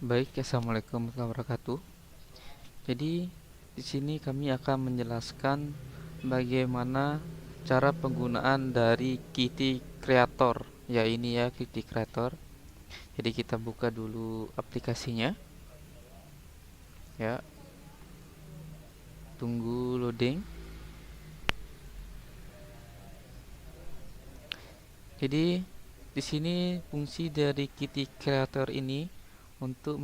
Baik, assalamualaikum warahmatullahi wabarakatuh. Jadi di sini kami akan menjelaskan bagaimana cara penggunaan dari Kitty Creator. Ya ini ya Kitty Creator. Jadi kita buka dulu aplikasinya. Ya, tunggu loading. Jadi di sini fungsi dari Kitty Creator ini untuk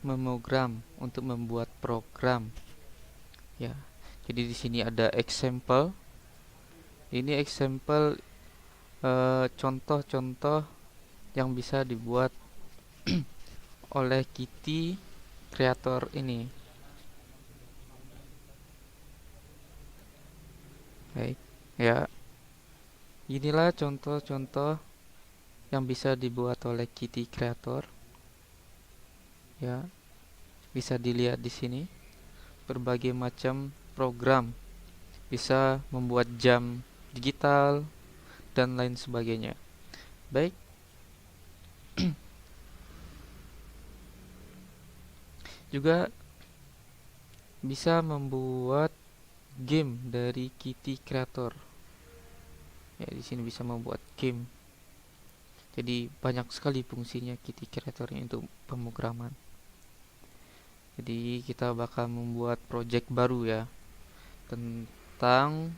memogram, untuk membuat program. Ya, jadi di sini ada example. Ini example contoh-contoh yang bisa dibuat oleh Kitty Creator ini. Baik, ya. Inilah contoh-contoh yang bisa dibuat oleh Kitty Creator. Ya, bisa dilihat di sini berbagai macam program, bisa membuat jam digital dan lain sebagainya. Baik, juga bisa membuat game dari Kitty Creator. Ya, di sini bisa membuat game. Jadi banyak sekali fungsinya Kitty Creator ini untuk pemrograman. Jadi kita bakal membuat project baru ya tentang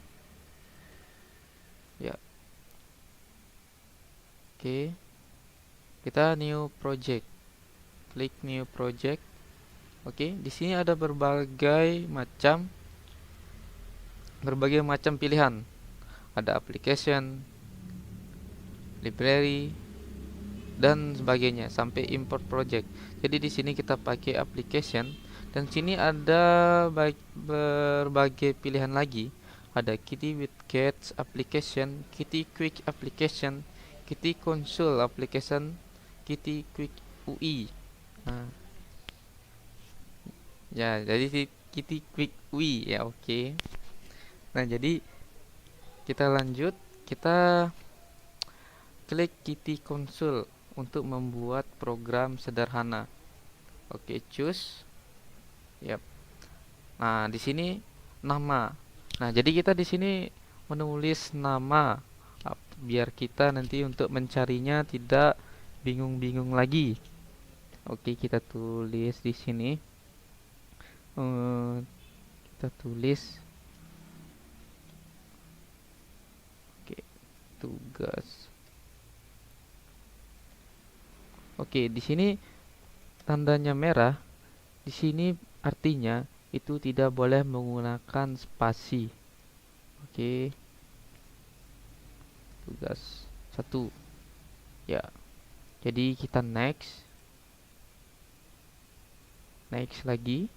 ya. Oke, kita new project. Klik new project. Oke, di sini ada berbagai macam pilihan. Ada application, library, dan sebagainya sampai import project. Jadi di sini kita pakai application dan sini ada berbagai pilihan lagi. Ada Kitty with Cats application, Kitty Quick application, Kitty Console application, Kitty Quick UI. Nah, ya, jadi Kitty Quick UI ya, oke. Nah, jadi kita lanjut, kita klik Kitty Console untuk membuat program sederhana. Oke, choose. Yap. Nah, di sini nama. Nah, jadi kita di sini menulis nama biar kita nanti untuk mencarinya tidak bingung-bingung lagi. Oke, kita tulis di sini. Kita tulis oke, tugas. Oke, di sini tandanya merah. Di sini artinya itu tidak boleh menggunakan spasi. Oke, tugas 1. Ya. Jadi kita next. Next lagi.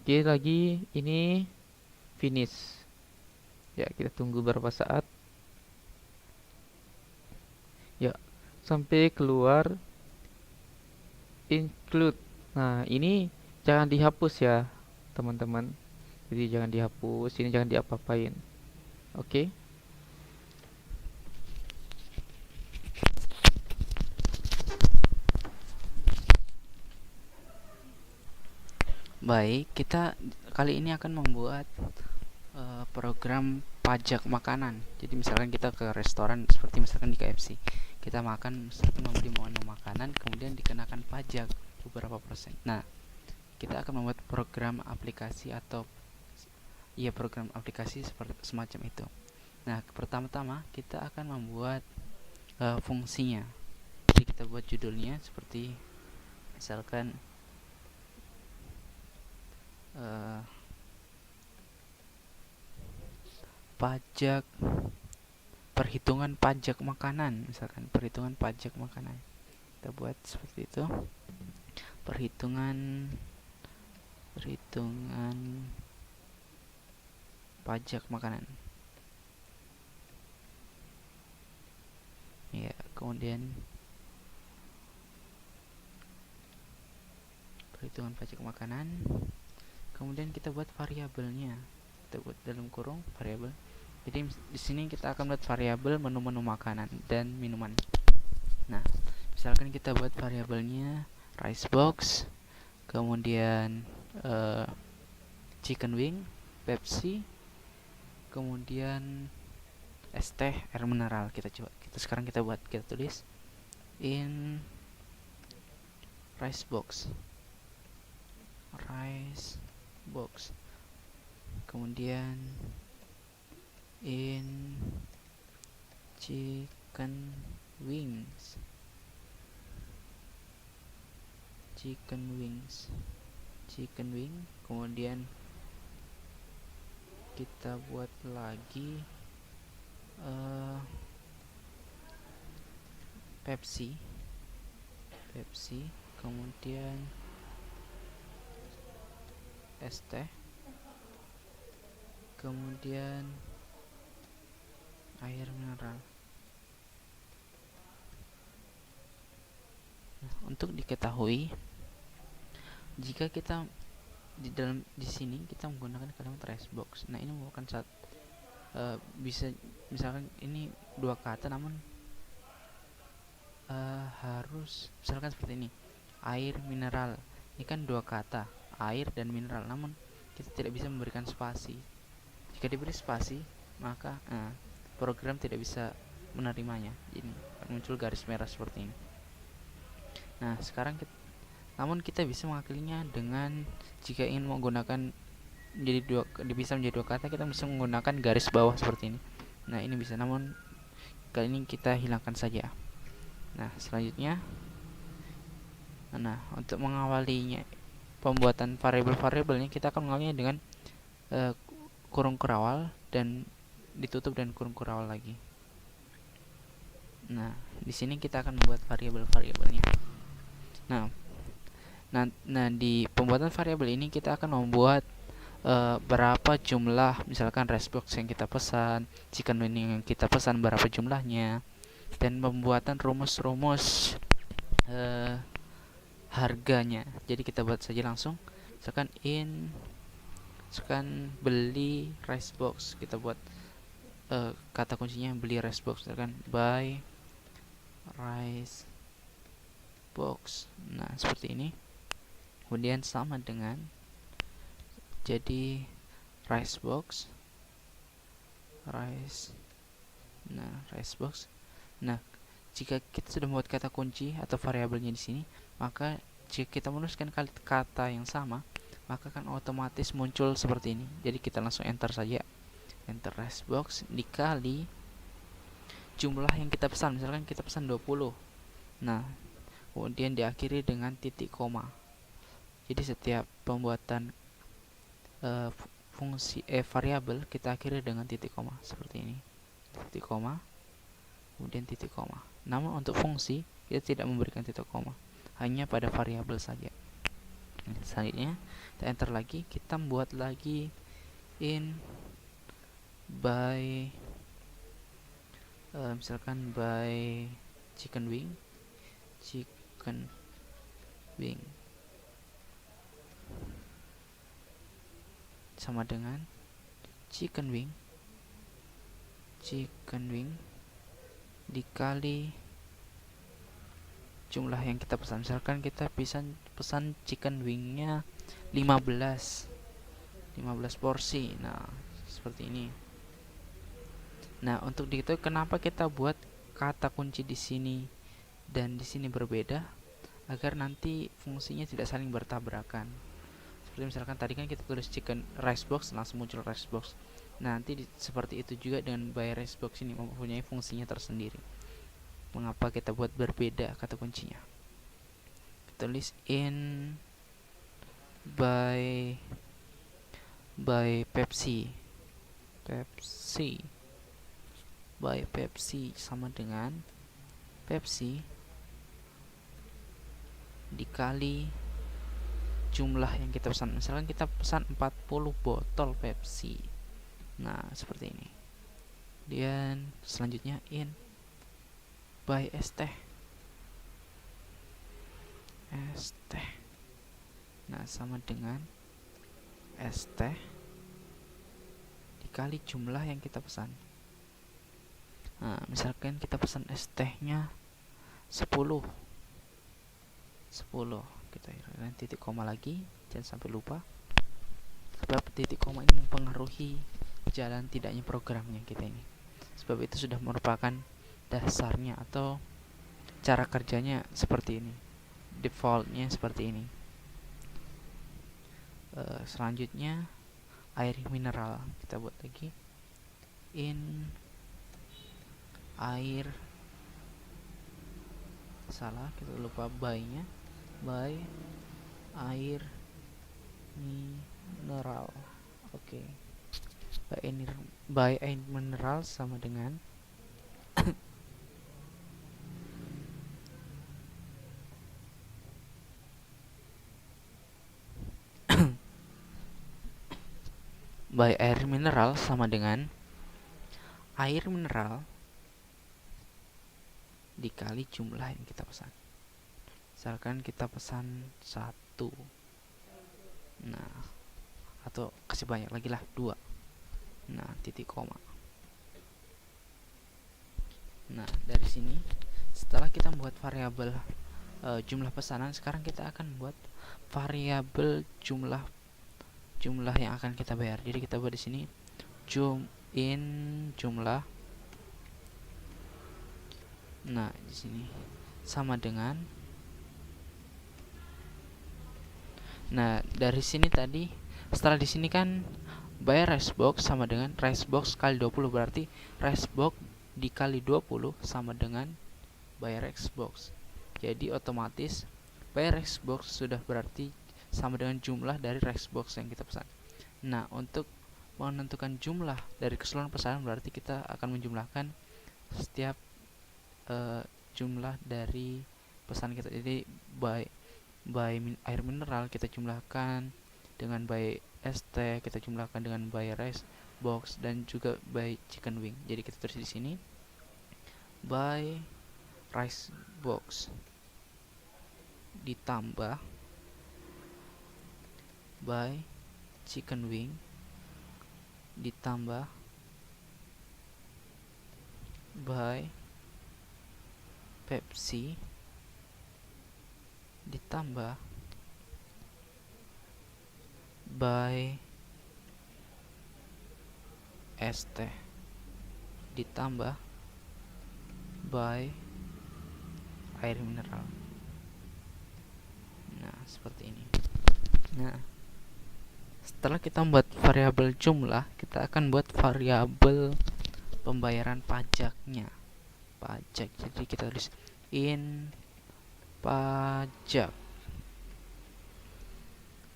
Oke, lagi ini finish. Ya, kita tunggu beberapa saat. Ya, sampai keluar include. Nah, ini jangan dihapus ya, teman-teman. Jadi jangan dihapus, ini jangan diapa-apain. Oke. Baik, kita kali ini akan membuat program pajak makanan. Jadi misalkan kita ke restoran seperti misalkan di KFC, kita makan misalkan membeli menu makanan, kemudian dikenakan pajak beberapa persen. Nah, kita akan membuat program aplikasi atau program aplikasi seperti semacam itu. Nah, pertama-tama kita akan membuat fungsinya. Jadi kita buat judulnya seperti misalkan pajak perhitungan pajak makanan, misalkan perhitungan pajak makanan, kita buat seperti itu. perhitungan perhitungan pajak makanan, ya. Kemudian perhitungan pajak makanan, kemudian kita buat variabelnya, kita buat dalam kurung variabel. Jadi di sini kita akan buat variabel menu-menu makanan dan minuman. Nah, misalkan kita buat variabelnya rice box, kemudian chicken wing, Pepsi, kemudian es teh, air mineral. Sekarang kita tulis in rice box, kemudian in chicken wings, chicken wing, kemudian kita buat lagi Pepsi, kemudian es teh, kemudian air mineral. Nah, untuk diketahui, jika kita di sini kita menggunakan kalimat rice box, nah ini merupakan bisa misalkan ini dua kata, namun harus misalkan seperti ini, air mineral. Ini kan dua kata, air dan mineral, namun kita tidak bisa memberikan spasi. Jika diberi spasi, maka program tidak bisa menerimanya. Ini muncul garis merah seperti ini. Nah, sekarang namun kita bisa mengakalinya dengan, jika ingin menggunakan bisa menjadi dua kata, kita bisa menggunakan garis bawah seperti ini. Nah, ini bisa, namun kali ini kita hilangkan saja. Nah, selanjutnya, untuk mengawalinya pembuatan variabel-variabelnya, kita akan mengawalinya dengan kurung kurawal dan ditutup dan kurung kurawal lagi. Nah, di sini kita akan membuat variabel-variabelnya. Nah, di pembuatan variabel ini kita akan membuat berapa jumlah, misalkan rice box yang kita pesan, chicken wing yang kita pesan berapa jumlahnya, dan pembuatan rumus-rumus harganya. Jadi kita buat saja langsung, misalkan beli rice box, kita buat kata kuncinya beli rice box, misalkan buy rice box. Nah, seperti ini. Kemudian sama dengan, jadi rice box, rice box. Nah, jika kita sudah membuat kata kunci atau variabelnya di sini, maka jika kita menuliskan kata yang sama, maka akan otomatis muncul seperti ini. Jadi kita langsung enter saja, enter rice box dikali jumlah yang kita pesan, misalkan kita pesan 20. Nah, kemudian diakhiri dengan titik koma. Jadi setiap pembuatan fungsi variabel kita akhiri dengan titik koma seperti ini, titik koma, kemudian titik koma. Namun untuk fungsi kita tidak memberikan titik koma, hanya pada variabel saja. Selanjutnya kita enter lagi, kita membuat lagi in by misalkan by chicken wing sama dengan chicken wing dikali jumlah yang kita pesan. Misalkan kita pesan chicken wingnya 15 porsi. Nah, seperti ini. Nah, untuk diketahui kenapa kita buat kata kunci di sini dan di sini berbeda, agar nanti fungsinya tidak saling bertabrakan. Seperti misalkan tadi kan kita tulis chicken rice box, langsung muncul rice box. Nah, nanti seperti itu juga dengan by rice box ini, mempunyai fungsinya tersendiri. Mengapa kita buat berbeda kata kuncinya? Kita tulis in by Pepsi by Pepsi sama dengan Pepsi dikali jumlah yang kita pesan. Misalkan kita pesan 40 botol Pepsi. Nah, seperti ini. Dan selanjutnya in by es teh. Nah, sama dengan es teh dikali jumlah yang kita pesan. Nah, misalkan kita pesan es tehnya 10 10 kita titik koma lagi, jangan sampai lupa, sebab titik koma ini mempengaruhi jalan tidaknya programnya kita ini. Sebab itu sudah merupakan dasarnya atau cara kerjanya seperti ini, defaultnya seperti ini. Selanjutnya air mineral kita buat lagi, in air, salah kita lupa by-nya, by air mineral. Oke. By air mineral sama dengan by air mineral sama dengan air mineral dikali jumlah yang kita pesan. Misalkan kita pesan 1, nah, atau kasih banyak lagi lah, 2, nah, titik koma. Nah, dari sini setelah kita membuat variabel jumlah pesanan, sekarang kita akan buat variabel jumlah yang akan kita bayar. Jadi kita buat di sini in jumlah. Nah, di sini sama dengan, nah, dari sini tadi setelah di sini kan bayar ricebox sama dengan ricebox kali 20, berarti ricebox dikali 20 sama dengan bayar ricebox. Jadi otomatis bayar ricebox sudah berarti sama dengan jumlah dari ricebox yang kita pesan. Nah, untuk menentukan jumlah dari keseluruhan pesanan berarti kita akan menjumlahkan setiap jumlah dari pesan kita. Jadi by air mineral kita jumlahkan dengan by ST, kita jumlahkan dengan by rice box, dan juga by chicken wing. Jadi kita tulis di sini by rice box ditambah by chicken wing ditambah by Pepsi ditambah by ST ditambah by air mineral. Nah, seperti ini. Nah, setelah kita membuat variabel jumlah, kita akan buat variabel pembayaran pajaknya. Pajak. Jadi kita tulis in pajak.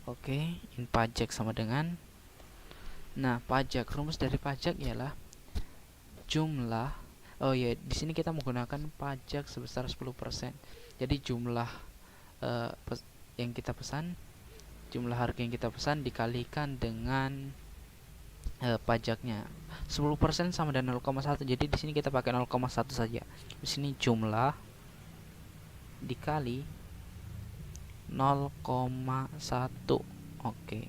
Oke, in pajak sama dengan, nah, pajak, rumus dari pajak ialah jumlah, oh ya, di sini kita menggunakan pajak sebesar 10%. Jadi jumlah yang kita pesan, jumlah harga yang kita pesan dikalikan dengan pajaknya. 10% sama dengan 0,1. Jadi di sini kita pakai 0,1 saja. Di sini jumlah dikali 0,1. Oke.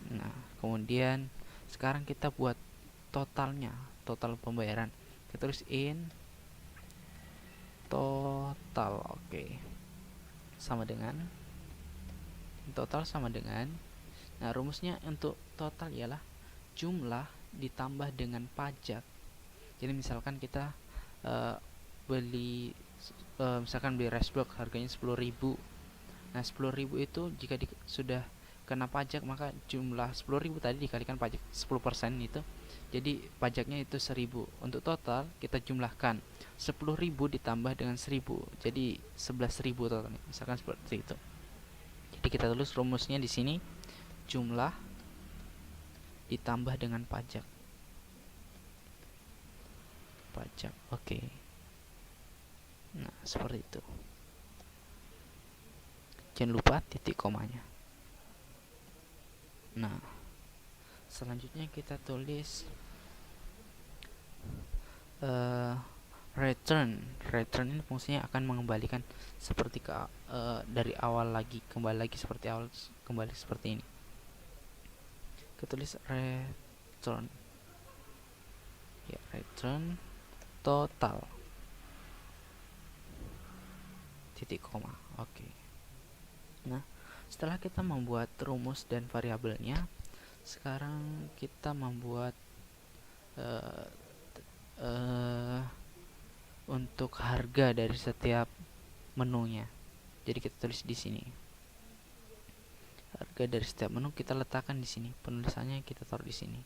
Nah, kemudian sekarang kita buat totalnya, total pembayaran. Kita tulis in total. Oke. Sama dengan, total sama dengan, nah, rumusnya untuk total ialah jumlah ditambah dengan pajak. Jadi misalkan kita beli misalkan beli ricebox harganya 10.000. Nah, 10.000 itu jika sudah kena pajak, maka jumlah 10.000 tadi dikalikan pajak 10% itu, jadi pajaknya itu 1.000. Untuk total kita jumlahkan 10.000 ditambah dengan 1.000, jadi 11.000 totalnya, misalkan seperti itu. Jadi kita tulis rumusnya di sini jumlah ditambah dengan pajak. Oke. Nah, seperti itu. Jangan lupa titik komanya. Nah, selanjutnya kita tulis return. Return ini fungsinya akan mengembalikan seperti dari awal lagi, kembali lagi seperti awal, kembali seperti ini. Kita tulis return. Ya, return total. titik koma. Oke. Nah, setelah kita membuat rumus dan variabelnya, sekarang kita membuat untuk harga dari setiap menunya. Jadi kita tulis di sini. Harga dari setiap menu kita letakkan di sini. Penulisannya kita taruh di sini.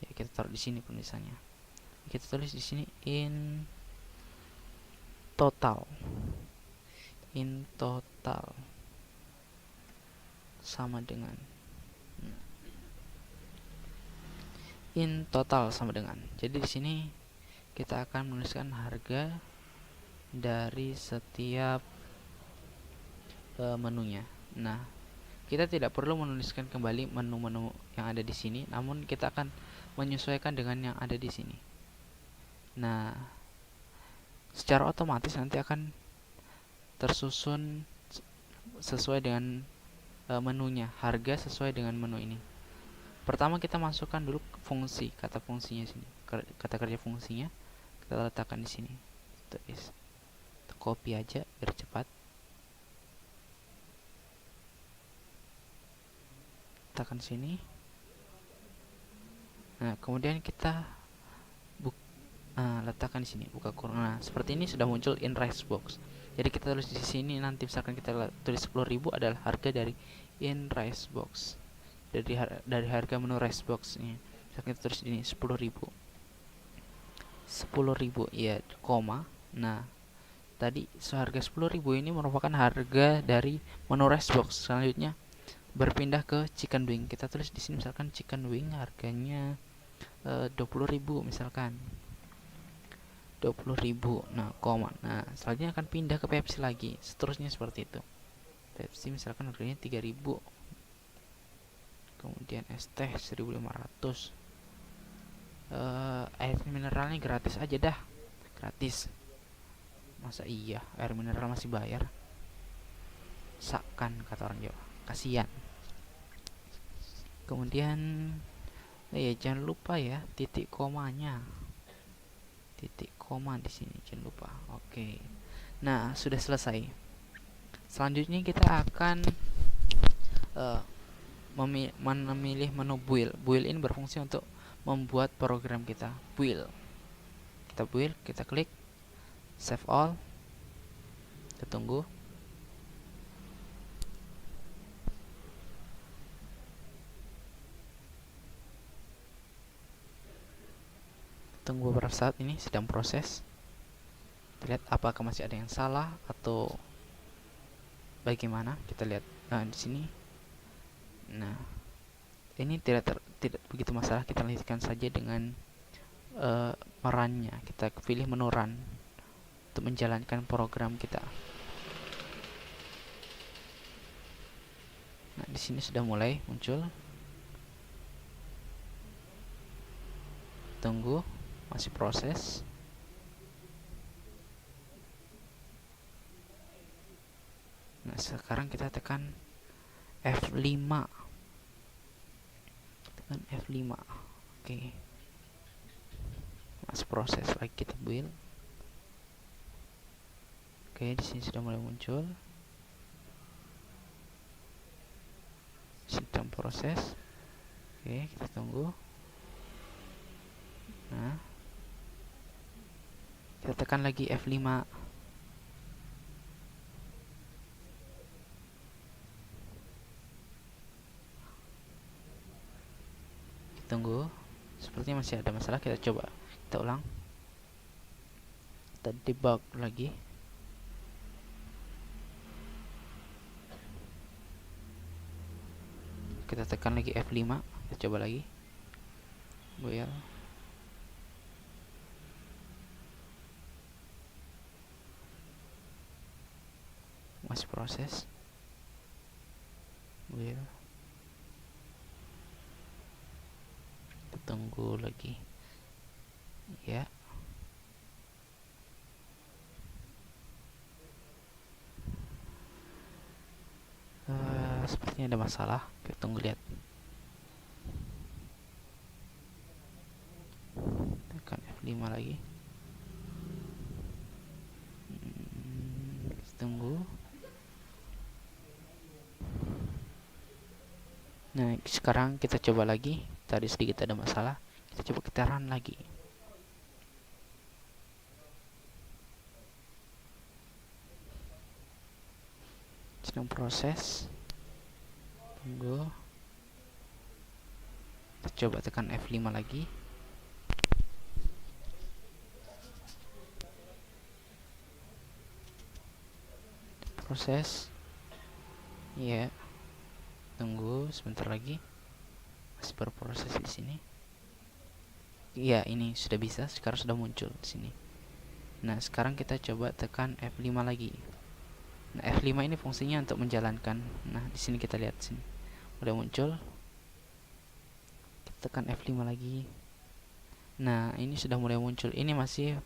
Ya, kita taruh di sini penulisannya. Kita tulis di sini in total sama dengan jadi di sini kita akan menuliskan harga dari setiap menunya. Nah, kita tidak perlu menuliskan kembali menu-menu yang ada di sini, namun kita akan menyesuaikan dengan yang ada di sini. Nah, secara otomatis nanti akan tersusun sesuai dengan menunya, harga sesuai dengan menu ini. Pertama kita masukkan dulu fungsi, kata fungsinya sini, kata kerja fungsinya kita letakkan di sini. Tulis, copy aja biar cepat. Letakkan sini. Nah, kemudian kita letakkan di sini, buka kurung. Nah, seperti ini sudah muncul in rice box. Jadi kita tulis di sini, nanti misalkan kita tulis 10.000 adalah harga dari in rice box. Dari harga menu rice box ini. Misalkan kita tulis ini 10.000. 10.000 ya, koma. Nah, tadi seharga 10.000 ini merupakan harga dari menu rice box. Selanjutnya berpindah ke chicken wing. Kita tulis di sini misalkan chicken wing harganya 20.000 misalkan. 20.000. Nah, koma. Nah, selanjutnya akan pindah ke Pepsi lagi. Seterusnya seperti itu. Pepsi misalkan harganya 3.000. Kemudian es teh 1.500. Air mineralnya gratis aja dah. Gratis. Masa iya air mineral masih bayar? Sakan kata orang Jawa. Kasihan. Kemudian jangan lupa ya titik komanya. Titik koma di sini jangan lupa. Oke. Nah, sudah selesai. Selanjutnya kita akan memilih menu build. Build ini berfungsi untuk membuat program kita. Build. Kita build, kita klik save all. Kita tunggu. Tunggu beberapa saat, ini sedang proses. Kita lihat apakah masih ada yang salah atau bagaimana. Kita lihat di sini. Nah, ini tidak begitu masalah. Kita lanjutkan saja dengan runnya. Kita pilih menu run untuk menjalankan program kita. Nah, di sini sudah mulai muncul. Tunggu, masih proses. Nah, sekarang kita tekan F5. Tekan F5. Oke. Masih proses lagi, kita build. Oke, di sini sudah mulai muncul. Sedang proses. Oke, kita tunggu. Nah, kita tekan lagi F5. Tunggu, sepertinya masih ada masalah. Kita coba, kita ulang, kita debug lagi. Kita tekan lagi F5. Kita coba lagi. Build. Masih proses. Build. Tunggu lagi ya. Sepertinya ada masalah. Kita tunggu, lihat. Tekan F5. F5 lagi. Tunggu. Nah, sekarang kita coba lagi. Tadi sedikit ada masalah. Kita coba kita run lagi. Sedang proses. Tunggu. Kita coba tekan F5 lagi. Proses. Ya. Tunggu sebentar lagi. Masih berproses di sini. Iya, ini sudah bisa. Sekarang sudah muncul di sini. Nah, sekarang kita coba tekan F5 lagi. Nah, F5 ini fungsinya untuk menjalankan. Nah, di sini kita lihat sini. Udah muncul. Kita tekan F5 lagi. Nah, ini sudah mulai muncul. Ini masih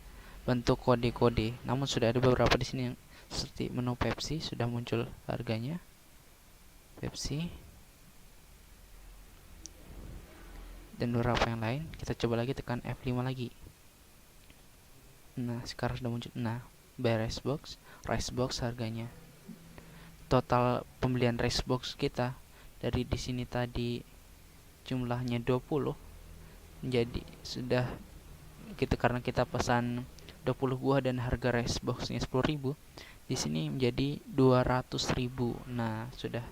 bentuk kode-kode. Namun sudah ada beberapa di sini yang seperti menu Pepsi sudah muncul harganya. Pepsi dan beberapa yang lain. Kita coba lagi tekan F5 lagi. Nah, sekarang sudah muncul. Nah, buy rice box harganya. Total pembelian rice box kita dari di sini tadi jumlahnya 20 menjadi sudah kita, karena kita pesan 20 buah dan harga rice boxnya 10.000, di sini menjadi 200.000. Nah, sudah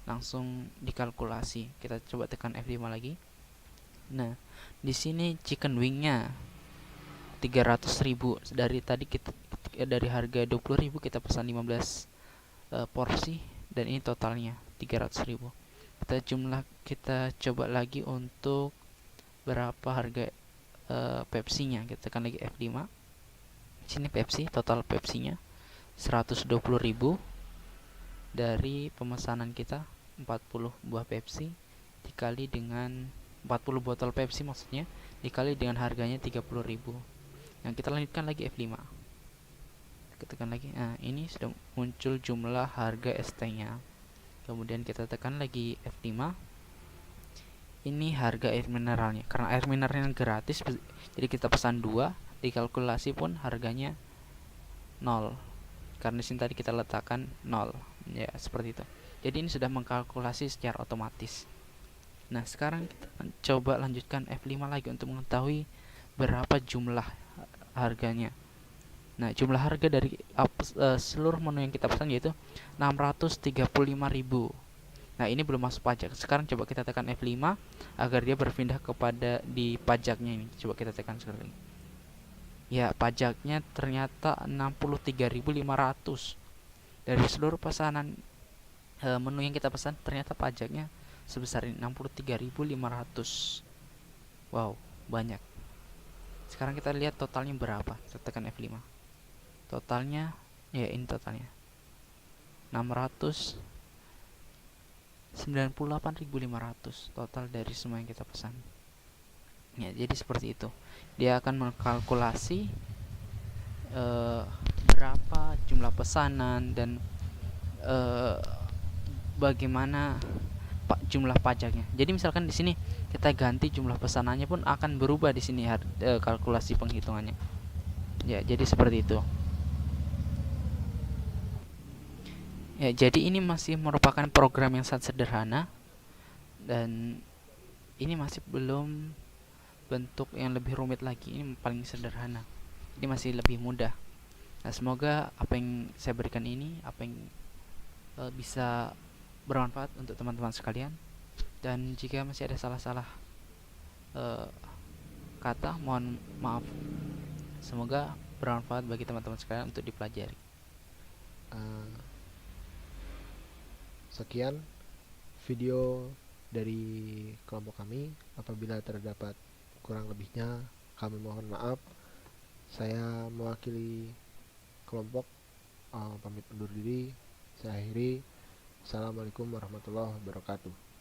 langsung dikalkulasi. Kita coba tekan F5 lagi. Nah, di sini chicken wingnya 300.000. Dari tadi kita dari harga 20.000 kita pesan 15 porsi dan ini totalnya 300.000. Kita coba lagi untuk berapa harga Pepsi-nya. Kita tekan lagi F5. Sini Pepsi, total Pepsi-nya 120.000 dari pemesanan kita 40 buah Pepsi dikali dengan 40 botol Pepsi maksudnya, dikali dengan harganya 30.000. Nah, kita lanjutkan lagi F5. Kita tekan lagi. Nah, ini sudah muncul jumlah harga ST-nya. Kemudian kita tekan lagi F5. Ini harga air mineralnya. Karena air mineralnya gratis, jadi kita pesan 2, dikalkulasi pun harganya 0. Karena di sini tadi kita letakkan 0. Ya, seperti itu. Jadi ini sudah mengkalkulasi secara otomatis. Nah, sekarang kita coba lanjutkan F5 lagi untuk mengetahui berapa jumlah harganya. Nah, jumlah harga dari seluruh menu yang kita pesan yaitu 635.000. Nah, ini belum masuk pajak. Sekarang coba kita tekan F5 agar dia berpindah kepada di pajaknya ini. Coba kita tekan sekali. Ya, pajaknya ternyata 63.500. Dari seluruh pesanan menu yang kita pesan, ternyata pajaknya sebesar 63.500. Wow, banyak. Sekarang kita lihat totalnya berapa. Kita tekan F5. Totalnya, ya ini totalnya 698.500 total dari semua yang kita pesan. Ya, jadi seperti itu. Dia akan mengkalkulasi berapa jumlah pesanan dan bagaimana jumlah pajaknya. Jadi misalkan di sini kita ganti jumlah pesanannya pun akan berubah di sini kalkulasi penghitungannya. Ya, jadi seperti itu. Ya, jadi ini masih merupakan program yang sangat sederhana dan ini masih belum bentuk yang lebih rumit lagi. Ini paling sederhana. Ini masih lebih mudah. Nah, semoga apa yang saya berikan ini bisa bermanfaat untuk teman-teman sekalian. Dan jika masih ada salah-salah kata, mohon maaf. Semoga bermanfaat bagi teman-teman sekalian untuk dipelajari. Sekian video dari kelompok kami. Apabila terdapat kurang lebihnya, kami mohon maaf. Saya mewakili kelompok pamit undur diri. Saya akhiri. Assalamualaikum warahmatullahi wabarakatuh.